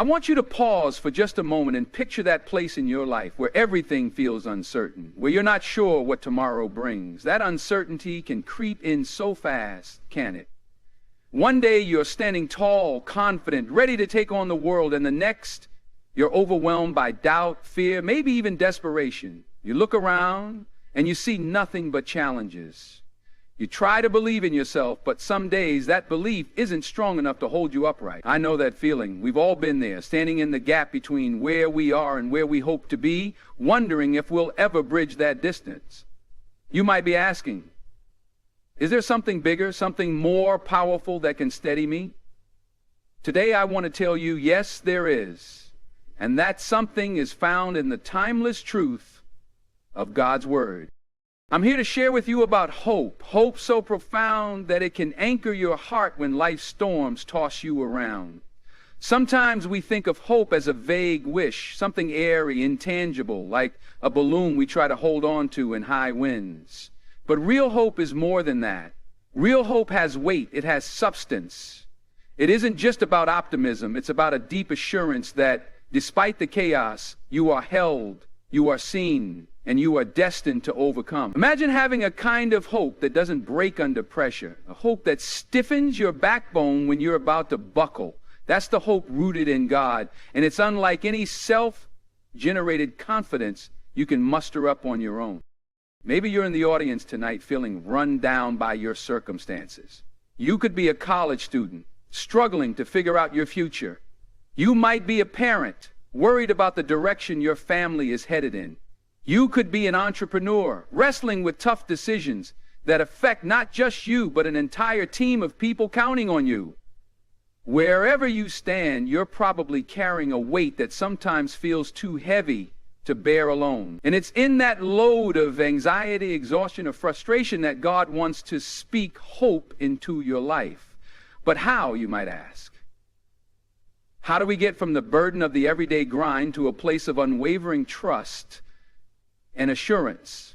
I want you to pause for just a moment and picture that place in your life where everything feels uncertain, where you're not sure what tomorrow brings. That uncertainty can creep in so fast, can it? One day you're standing tall, confident, ready to take on the world, and the next you're overwhelmed by doubt, fear, maybe even desperation. You look around and you see nothing but challenges. You try to believe in yourself, but some days that belief isn't strong enough to hold you upright. I know that feeling. We've all been there, standing in the gap between where we are and where we hope to be, wondering if we'll ever bridge that distance. You might be asking, is there something bigger, something more powerful that can steady me? Today I want to tell you, yes, there is. And that something is found in the timeless truth of God's Word. I'm here to share with you about hope. Hope so profound that it can anchor your heart when life's storms toss you around. Sometimes we think of hope as a vague wish, something airy, intangible, like a balloon we try to hold on to in high winds. But real hope is more than that. Real hope has weight. It has substance. It isn't just about optimism. It's about a deep assurance that despite the chaos, you are held, you are seen, and you are destined to overcome. Imagine having a kind of hope that doesn't break under pressure, a hope that stiffens your backbone when you're about to buckle. That's the hope rooted in God, and it's unlike any self-generated confidence you can muster up on your own. Maybe you're in the audience tonight feeling run down by your circumstances. You could be a college student, struggling to figure out your future. You might be a parent, worried about the direction your family is headed in. You could be an entrepreneur, wrestling with tough decisions that affect not just you, but an entire team of people counting on you. Wherever you stand, you're probably carrying a weight that sometimes feels too heavy to bear alone. And it's in that load of anxiety, exhaustion, or frustration that God wants to speak hope into your life. But how, you might ask? How do we get from the burden of the everyday grind to a place of unwavering trust and assurance?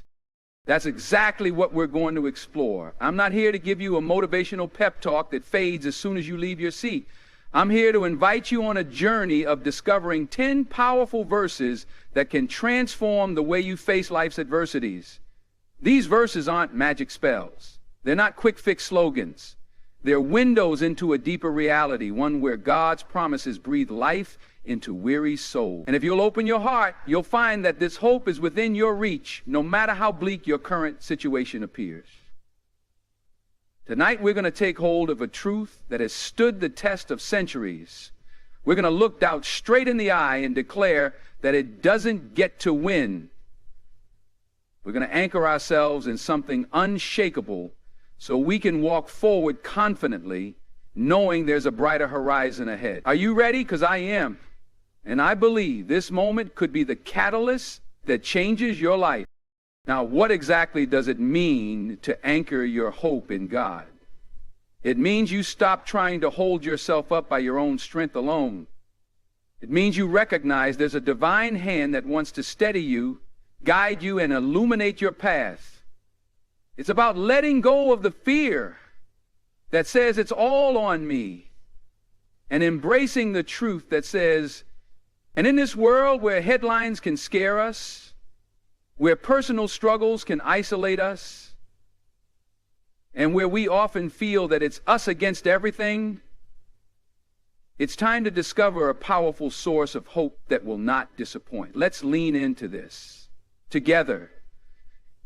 That's exactly what we're going to explore. I'm not here to give you a motivational pep talk that fades as soon as you leave your seat. I'm here to invite you on a journey of discovering 10 powerful verses that can transform the way you face life's adversities. These verses aren't magic spells. They're not quick fix slogans. They're windows into a deeper reality, one where God's promises breathe life into weary souls. And if you'll open your heart, you'll find that this hope is within your reach, no matter how bleak your current situation appears. Tonight, we're going to take hold of a truth that has stood the test of centuries. We're going to look doubt straight in the eye and declare that it doesn't get to win. We're going to anchor ourselves in something unshakable so we can walk forward confidently, knowing there's a brighter horizon ahead. Are you ready? Because I am. And I believe this moment could be the catalyst that changes your life. Now, what exactly does it mean to anchor your hope in God? It means you stop trying to hold yourself up by your own strength alone. It means you recognize there's a divine hand that wants to steady you, guide you, and illuminate your path. It's about letting go of the fear that says it's all on me, and embracing the truth that says, and in this world where headlines can scare us, where personal struggles can isolate us, and where we often feel that it's us against everything, it's time to discover a powerful source of hope that will not disappoint. Let's lean into this together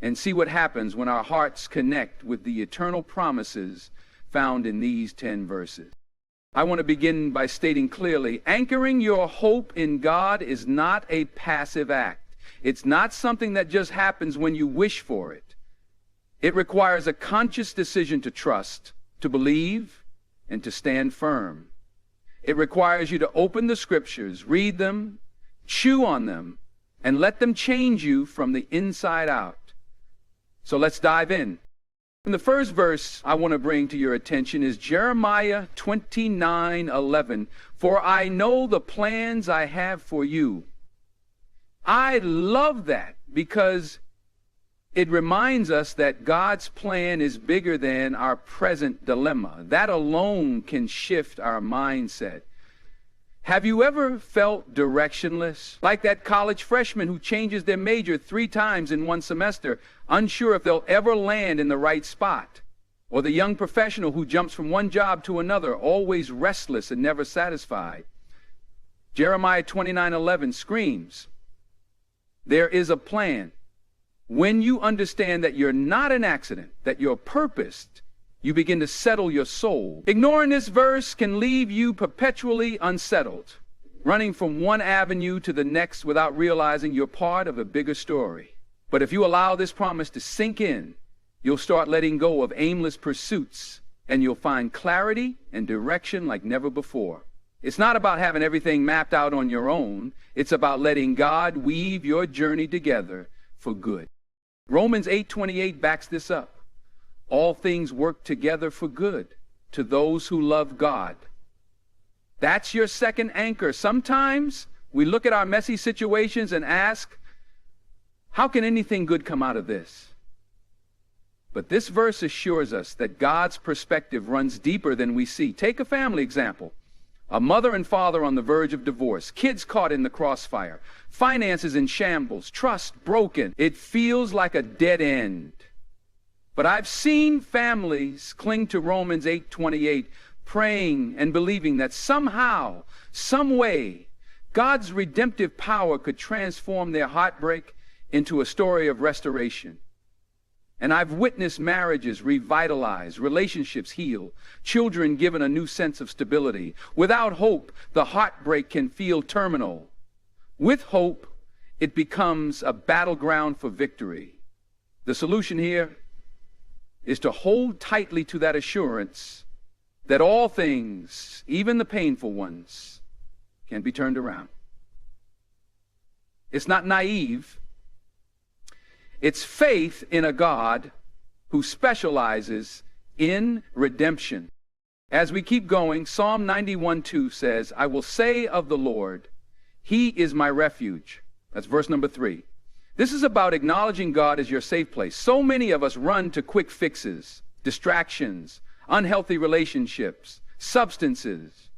and see what happens when our hearts connect with the eternal promises found in these 10 verses. I want to begin by stating clearly, anchoring your hope in God is not a passive act. It's not something that just happens when you wish for it. It requires a conscious decision to trust, to believe, and to stand firm. It requires you to open the scriptures, read them, chew on them, and let them change you from the inside out. So let's dive in. And the first verse I want to bring to your attention is Jeremiah 29:11. For I know the plans I have for you. I love that because it reminds us that God's plan is bigger than our present dilemma. That alone can shift our mindset. Have you ever felt directionless? Like that college freshman who changes their major 3 times in one semester, unsure if they'll ever land in the right spot. Or the young professional who jumps from one job to another, always restless and never satisfied. Jeremiah 29:11 screams, there is a plan. When you understand that you're not an accident, that you're purposed, you begin to settle your soul. Ignoring this verse can leave you perpetually unsettled, running from one avenue to the next without realizing you're part of a bigger story. But if you allow this promise to sink in, you'll start letting go of aimless pursuits, and you'll find clarity and direction like never before. It's not about having everything mapped out on your own. It's about letting God weave your journey together for good. Romans 8:28 backs this up. All things work together for good to those who love God. That's your second anchor. Sometimes we look at our messy situations and ask, how can anything good come out of this? But this verse assures us that God's perspective runs deeper than we see. Take a family example. A mother and father on the verge of divorce, kids caught in the crossfire, finances in shambles, trust broken. It feels like a dead end. But I've seen families cling to Romans 8:28, praying and believing that somehow, some way, God's redemptive power could transform their heartbreak into a story of restoration. And I've witnessed marriages revitalized, relationships heal, children given a new sense of stability. Without hope, the heartbreak can feel terminal. With hope, it becomes a battleground for victory. The solution here is to hold tightly to that assurance that all things, even the painful ones, can be turned around. It's not naive. It's faith in a God who specializes in redemption. As we keep going, Psalm 91:2 says, I will say of the Lord, He is my refuge. That's verse number 3. This is about acknowledging God as your safe place. So many of us run to quick fixes, distractions, unhealthy relationships, substances,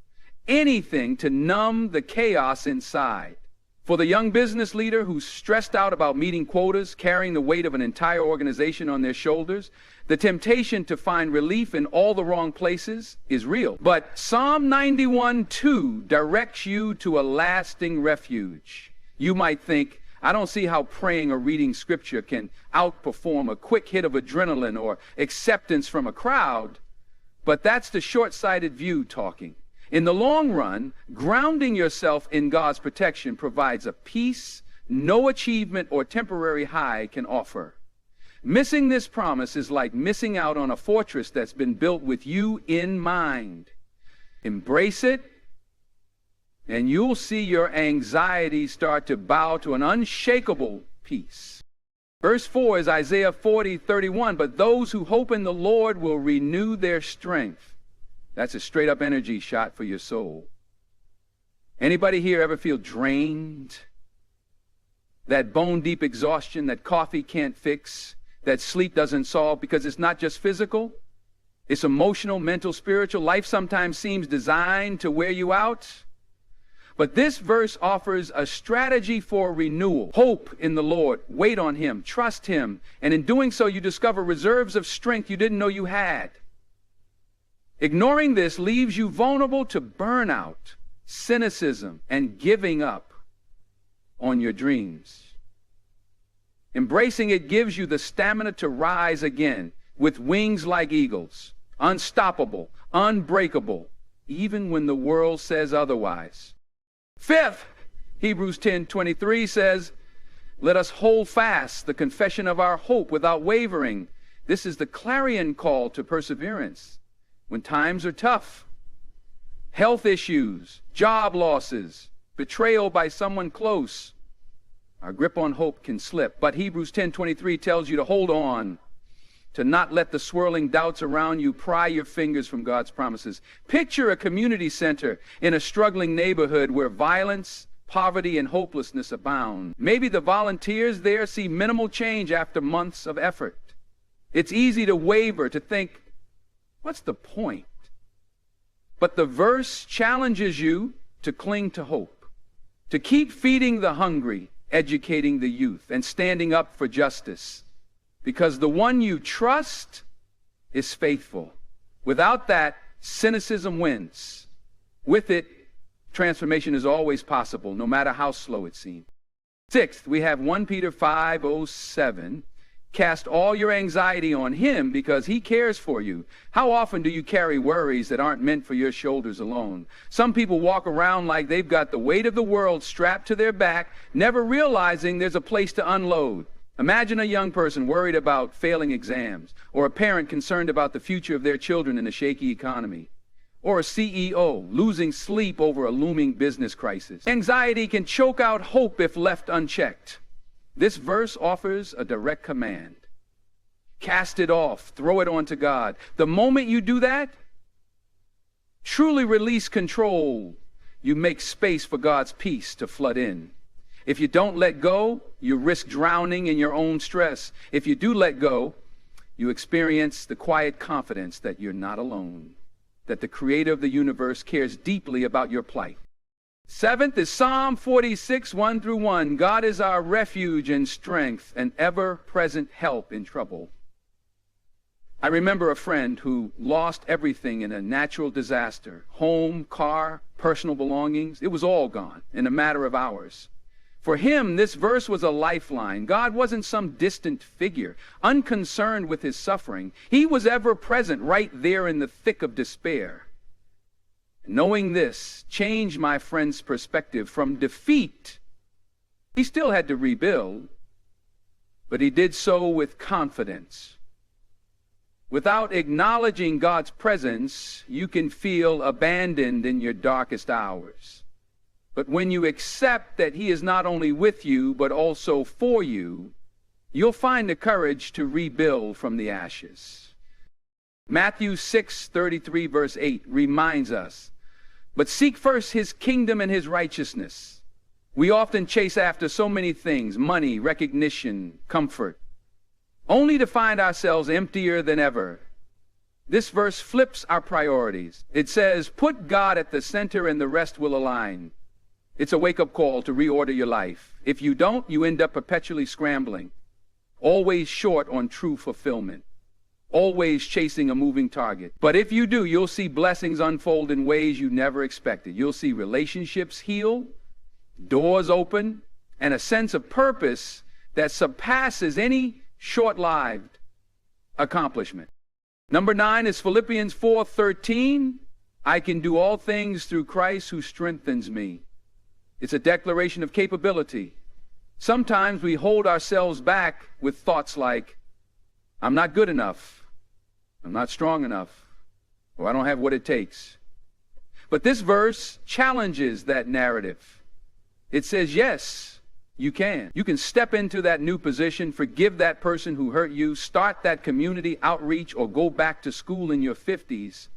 anything to numb the chaos inside. For the young business leader who's stressed out about meeting quotas, carrying the weight of an entire organization on their shoulders, the temptation to find relief in all the wrong places is real. But Psalm 91:2 directs you to a lasting refuge. You might think, I don't see how praying or reading scripture can outperform a quick hit of adrenaline or acceptance from a crowd. But that's the short-sighted view talking. In the long run, grounding yourself in God's protection provides a peace no achievement or temporary high can offer. Missing this promise is like missing out on a fortress that's been built with you in mind. Embrace it, and you'll see your anxiety start to bow to an unshakable peace. Verse 4 is Isaiah 40:31, but those who hope in the Lord will renew their strength. That's a straight up energy shot for your soul. Anybody here ever feel drained? That bone deep exhaustion that coffee can't fix, that sleep doesn't solve, because it's not just physical, it's emotional, mental, spiritual. Life sometimes seems designed to wear you out. But this verse offers a strategy for renewal. Hope in the Lord, wait on Him, trust Him, and in doing so you discover reserves of strength you didn't know you had. Ignoring this leaves you vulnerable to burnout, cynicism, and giving up on your dreams. Embracing it gives you the stamina to rise again with wings like eagles, unstoppable, unbreakable, even when the world says otherwise. Fifth, Hebrews 10:23 says, let us hold fast the confession of our hope without wavering. This is the clarion call to perseverance. When times are tough, health issues, job losses, betrayal by someone close, our grip on hope can slip. But Hebrews 10:23 tells you to hold on, to not let the swirling doubts around you pry your fingers from God's promises. Picture a community center in a struggling neighborhood where violence, poverty, and hopelessness abound. Maybe the volunteers there see minimal change after months of effort. It's easy to waver, to think, what's the point? But the verse challenges you to cling to hope, to keep feeding the hungry, educating the youth, and standing up for justice. Because the one you trust is faithful. Without that, cynicism wins. With it, transformation is always possible, no matter how slow it seems. Sixth, we have 1 Peter 5:07. Cast all your anxiety on him because he cares for you. How often do you carry worries that aren't meant for your shoulders alone? Some people walk around like they've got the weight of the world strapped to their back, never realizing there's a place to unload. Imagine a young person worried about failing exams, or a parent concerned about the future of their children in a shaky economy, or a CEO losing sleep over a looming business crisis. Anxiety can choke out hope if left unchecked. This verse offers a direct command. Cast it off, throw it onto God. The moment you do that, truly release control, you make space for God's peace to flood in. If you don't let go, you risk drowning in your own stress. If you do let go, you experience the quiet confidence that you're not alone, that the creator of the universe cares deeply about your plight. Seventh is Psalm 46, 1-1. God is our refuge and strength, an ever-present help in trouble. I remember a friend who lost everything in a natural disaster. Home, car, personal belongings. It was all gone in a matter of hours. For him, this verse was a lifeline. God wasn't some distant figure, unconcerned with his suffering. He was ever present right there in the thick of despair. Knowing this changed my friend's perspective from defeat. He still had to rebuild, but he did so with confidence. Without acknowledging God's presence, you can feel abandoned in your darkest hours. But when you accept that he is not only with you, but also for you, you'll find the courage to rebuild from the ashes. Matthew 6:33, verse 8 reminds us, but seek first his kingdom and his righteousness. We often chase after so many things, money, recognition, comfort, only to find ourselves emptier than ever. This verse flips our priorities. It says, put God at the center and the rest will align. It's a wake-up call to reorder your life. If you don't, you end up perpetually scrambling, always short on true fulfillment, always chasing a moving target. But if you do, you'll see blessings unfold in ways you never expected. You'll see relationships heal, doors open, and a sense of purpose that surpasses any short-lived accomplishment. Number 9 is Philippians 4:13. I can do all things through Christ who strengthens me. It's a declaration of capability. Sometimes we hold ourselves back with thoughts like, I'm not good enough, I'm not strong enough, or I don't have what it takes. But this verse challenges that narrative. It says, yes, you can. You can step into that new position, forgive that person who hurt you, start that community outreach, or go back to school in your 50s.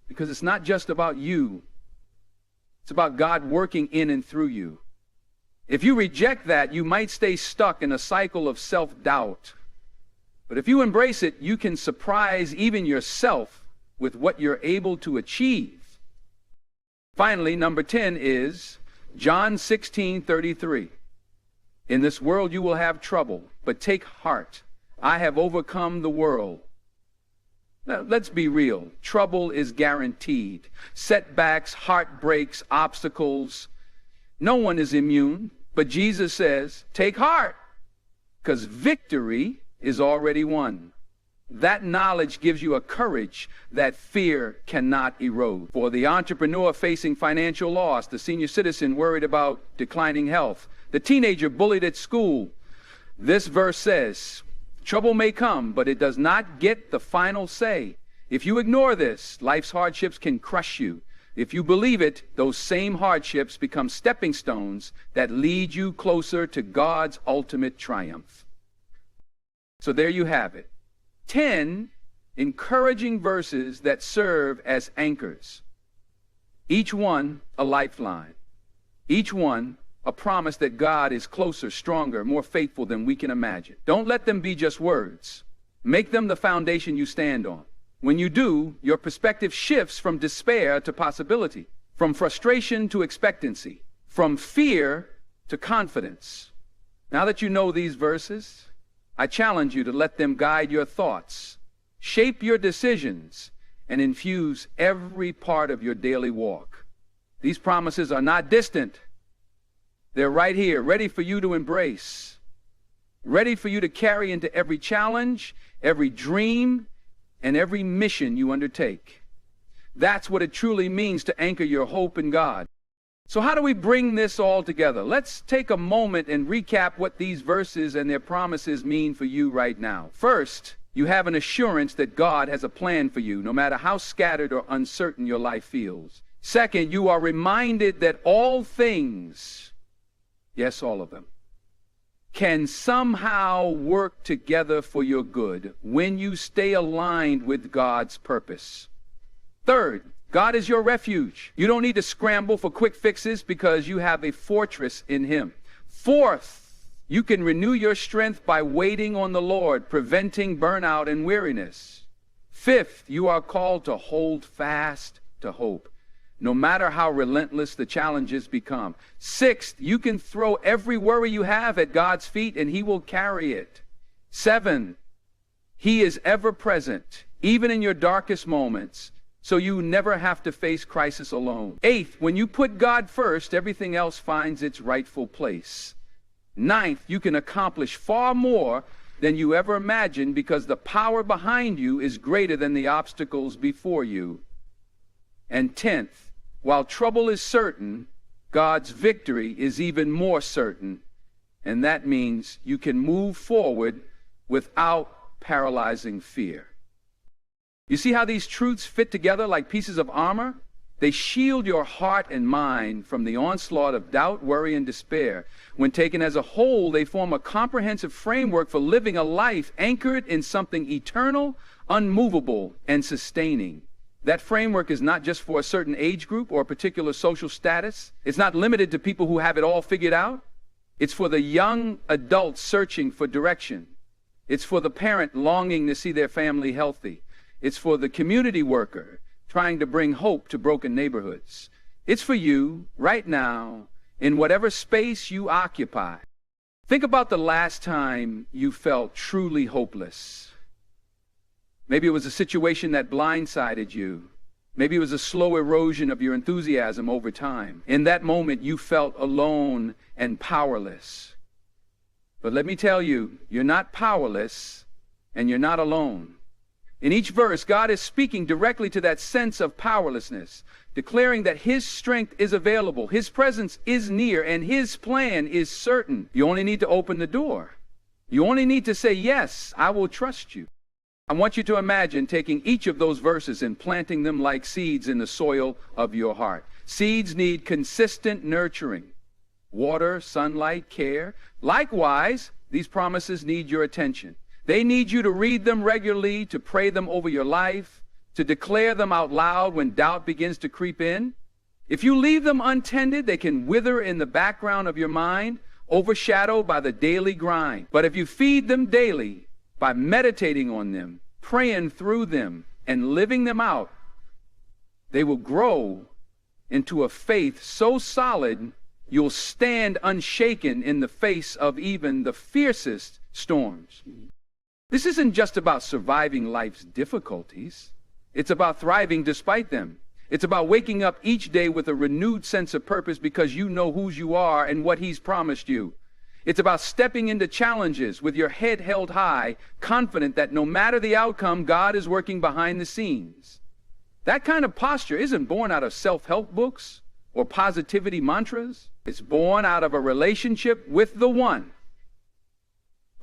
Because it's not just about you. It's about God working in and through you. If you reject that, you might stay stuck in a cycle of self-doubt. But if you embrace it, you can surprise even yourself with what you're able to achieve. Finally, number 10 is John 16:33. In this world you will have trouble, but take heart. I have overcome the world. Now, let's be real. Trouble is guaranteed. Setbacks, heartbreaks, obstacles. No one is immune. But Jesus says, take heart, because victory is already won. That knowledge gives you a courage that fear cannot erode. For the entrepreneur facing financial loss, the senior citizen worried about declining health, the teenager bullied at school, this verse says, trouble may come, but it does not get the final say. If you ignore this, life's hardships can crush you. If you believe it, those same hardships become stepping stones that lead you closer to God's ultimate triumph. So there you have it. 10 encouraging verses that serve as anchors. Each one a lifeline. Each one a promise that God is closer, stronger, more faithful than we can imagine. Don't let them be just words. Make them the foundation you stand on. When you do, your perspective shifts from despair to possibility. from frustration to expectancy, from fear to confidence. Now that you know these verses, I challenge you to let them guide your thoughts, shape your decisions, and infuse every part of your daily walk. These promises are not distant. They're right here, ready for you to embrace, ready for you to carry into every challenge, every dream, and every mission you undertake. That's what it truly means to anchor your hope in God. So how do we bring this all together? Let's take a moment and recap what these verses and their promises mean for you right now. First, you have an assurance that God has a plan for you, no matter how scattered or uncertain your life feels. Second, you are reminded that all things, yes, all of them, can somehow work together for your good when you stay aligned with God's purpose. Third, God is your refuge. You don't need to scramble for quick fixes because you have a fortress in Him. Fourth, you can renew your strength by waiting on the Lord, preventing burnout and weariness. Fifth, you are called to hold fast to hope, no matter how relentless the challenges become. Sixth, you can throw every worry you have at God's feet and He will carry it. Seven, He is ever present, even in your darkest moments, so you never have to face crisis alone. Eighth, when you put God first, everything else finds its rightful place. Ninth, you can accomplish far more than you ever imagined because the power behind you is greater than the obstacles before you. And 10th, while trouble is certain, God's victory is even more certain. And that means you can move forward without paralyzing fear. You see how these truths fit together like pieces of armor? They shield your heart and mind from the onslaught of doubt, worry, and despair. When taken as a whole, they form a comprehensive framework for living a life anchored in something eternal, unmovable, and sustaining. That framework is not just for a certain age group or a particular social status. It's not limited to people who have it all figured out. It's for the young adult searching for direction. It's for the parent longing to see their family healthy. It's for the community worker trying to bring hope to broken neighborhoods. It's for you right now in whatever space you occupy. Think about the last time you felt truly hopeless. Maybe it was a situation that blindsided you. Maybe it was a slow erosion of your enthusiasm over time. In that moment, you felt alone and powerless. But let me tell you, you're not powerless and you're not alone. In each verse, God is speaking directly to that sense of powerlessness, declaring that His strength is available, His presence is near, and His plan is certain. You only need to open the door. You only need to say, yes, I will trust you. I want you to imagine taking each of those verses and planting them like seeds in the soil of your heart. Seeds need consistent nurturing, water, sunlight, care. Likewise, these promises need your attention. They need you to read them regularly, to pray them over your life, to declare them out loud when doubt begins to creep in. If you leave them untended, they can wither in the background of your mind, overshadowed by the daily grind. But if you feed them daily by meditating on them, praying through them, and living them out, they will grow into a faith so solid you'll stand unshaken in the face of even the fiercest storms. This isn't just about surviving life's difficulties. It's about thriving despite them. It's about waking up each day with a renewed sense of purpose because you know whose you are and what He's promised you. It's about stepping into challenges with your head held high, confident that no matter the outcome, God is working behind the scenes. That kind of posture isn't born out of self-help books or positivity mantras. It's born out of a relationship with the One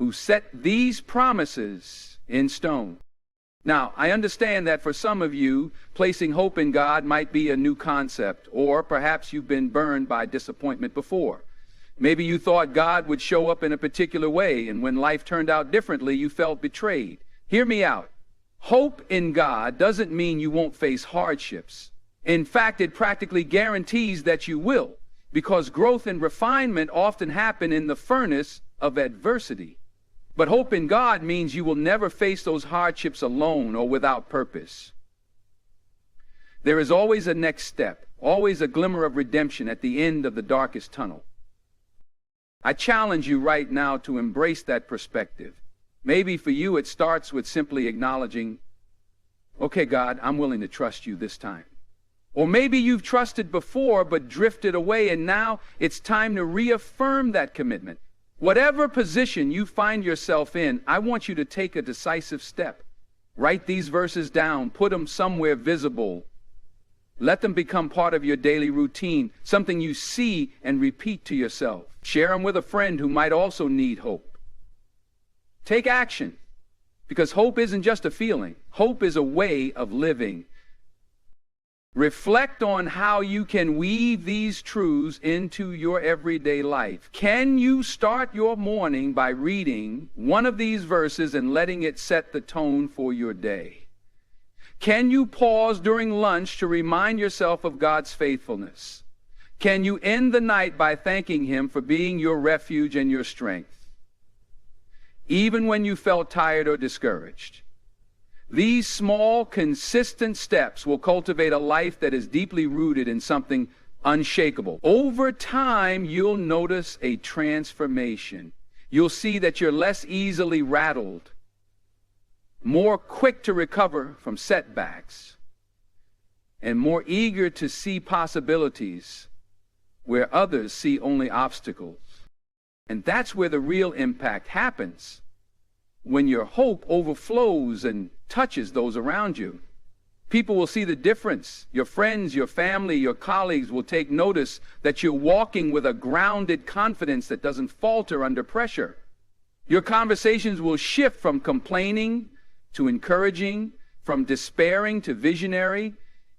who set these promises in stone. Now, I understand that for some of you, placing hope in God might be a new concept, or perhaps you've been burned by disappointment before. Maybe you thought God would show up in a particular way, and when life turned out differently, you felt betrayed. Hear me out. Hope in God doesn't mean you won't face hardships. In fact, it practically guarantees that you will, because growth and refinement often happen in the furnace of adversity. But hope in God means you will never face those hardships alone or without purpose. There is always a next step, always a glimmer of redemption at the end of the darkest tunnel. I challenge you right now to embrace that perspective. Maybe for you it starts with simply acknowledging, okay, God, I'm willing to trust you this time. Or maybe you've trusted before but drifted away, and now it's time to reaffirm that commitment. Whatever position you find yourself in, I want you to take a decisive step. Write these verses down, put them somewhere visible. Let them become part of your daily routine, something you see and repeat to yourself. Share them with a friend who might also need hope. Take action, because hope isn't just a feeling. Hope is a way of living. Reflect on how you can weave these truths into your everyday life. Can you start your morning by reading one of these verses and letting it set the tone for your day? Can you pause during lunch to remind yourself of God's faithfulness? Can you end the night by thanking Him for being your refuge and your strength, even when you felt tired or discouraged? These small, consistent steps will cultivate a life that is deeply rooted in something unshakable. Over time, you'll notice a transformation. You'll see that you're less easily rattled, more quick to recover from setbacks, and more eager to see possibilities where others see only obstacles. And that's where the real impact happens, when your hope overflows and touches those around you. People will see the difference. Your friends, your family, your colleagues will take notice that you're walking with a grounded confidence that doesn't falter under pressure. Your conversations will shift from complaining to encouraging, from despairing to visionary,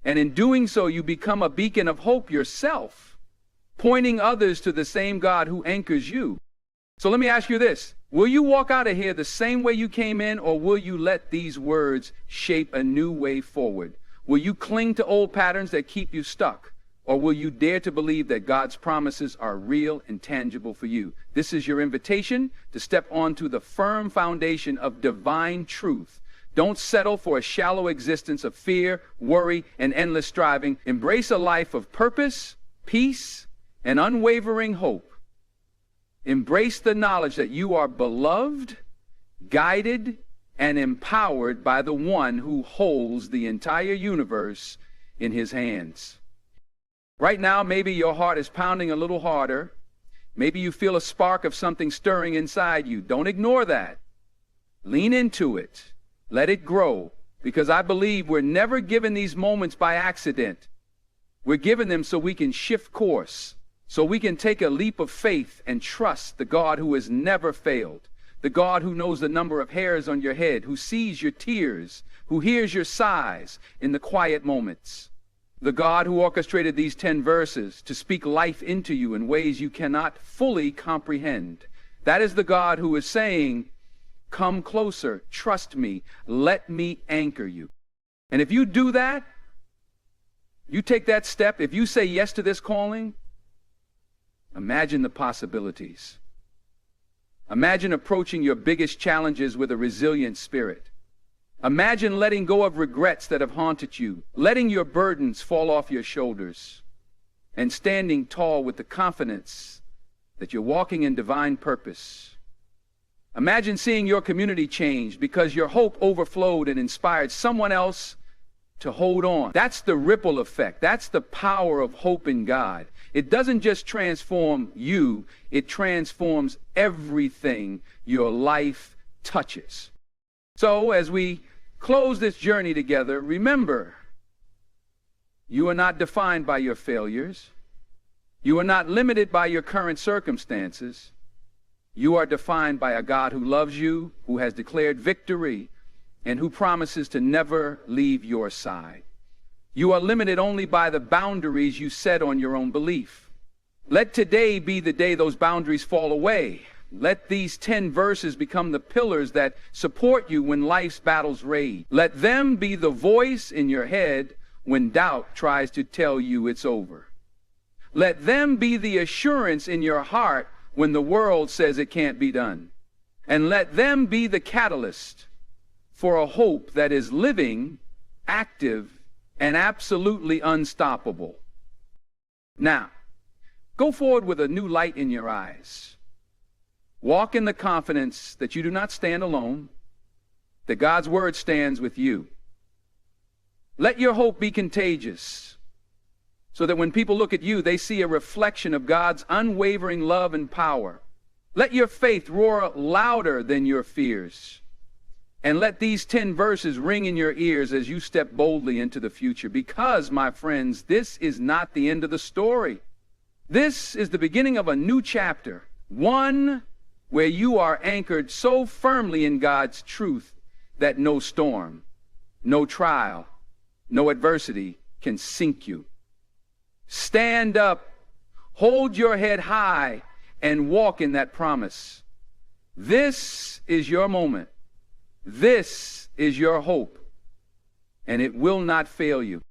and in doing so, you become a beacon of hope yourself, pointing others to the same God who anchors you. So let me ask you this. Will you walk out of here the same way you came in, or will you let these words shape a new way forward? Will you cling to old patterns that keep you stuck, or will you dare to believe that God's promises are real and tangible for you? This is your invitation to step onto the firm foundation of divine truth. Don't settle for a shallow existence of fear, worry, and endless striving. Embrace a life of purpose, peace, and unwavering hope. Embrace the knowledge that you are beloved, guided, and empowered by the one who holds the entire universe in his hands. Right now, maybe your heart is pounding a little harder. Maybe you feel a spark of something stirring inside you. Don't ignore that. Lean into it. Let it grow, because I believe we're never given these moments by accident. We're given them so we can shift course, so we can take a leap of faith and trust the God who has never failed, the God who knows the number of hairs on your head, who sees your tears, who hears your sighs in the quiet moments, the God who orchestrated these 10 verses to speak life into you in ways you cannot fully comprehend. That is the God who is saying, come closer, trust me, let me anchor you. And if you do that, you take that step, if you say yes to this calling, imagine the possibilities. Imagine approaching your biggest challenges with a resilient spirit. Imagine letting go of regrets that have haunted you, letting your burdens fall off your shoulders, and standing tall with the confidence that you're walking in divine purpose. Imagine seeing your community change because your hope overflowed and inspired someone else to hold on. That's the ripple effect. That's the power of hope in God. It doesn't just transform you, it transforms everything your life touches. So as we close this journey together, remember, you are not defined by your failures. You are not limited by your current circumstances. You are defined by a God who loves you, who has declared victory, and who promises to never leave your side. You are limited only by the boundaries you set on your own belief. Let today be the day those boundaries fall away. Let these 10 verses become the pillars that support you when life's battles rage. Let them be the voice in your head when doubt tries to tell you it's over. Let them be the assurance in your heart when the world says it can't be done. And let them be the catalyst for a hope that is living, active, and absolutely unstoppable. Now, go forward with a new light in your eyes. Walk in the confidence that you do not stand alone, that God's word stands with you. Let your hope be contagious, so that when people look at you, they see a reflection of God's unwavering love and power. Let your faith roar louder than your fears. And let these 10 verses ring in your ears as you step boldly into the future. Because, my friends, this is not the end of the story. This is the beginning of a new chapter, one where you are anchored so firmly in God's truth that no storm, no trial, no adversity can sink you. Stand up, hold your head high, and walk in that promise. This is your moment. This is your hope, and it will not fail you.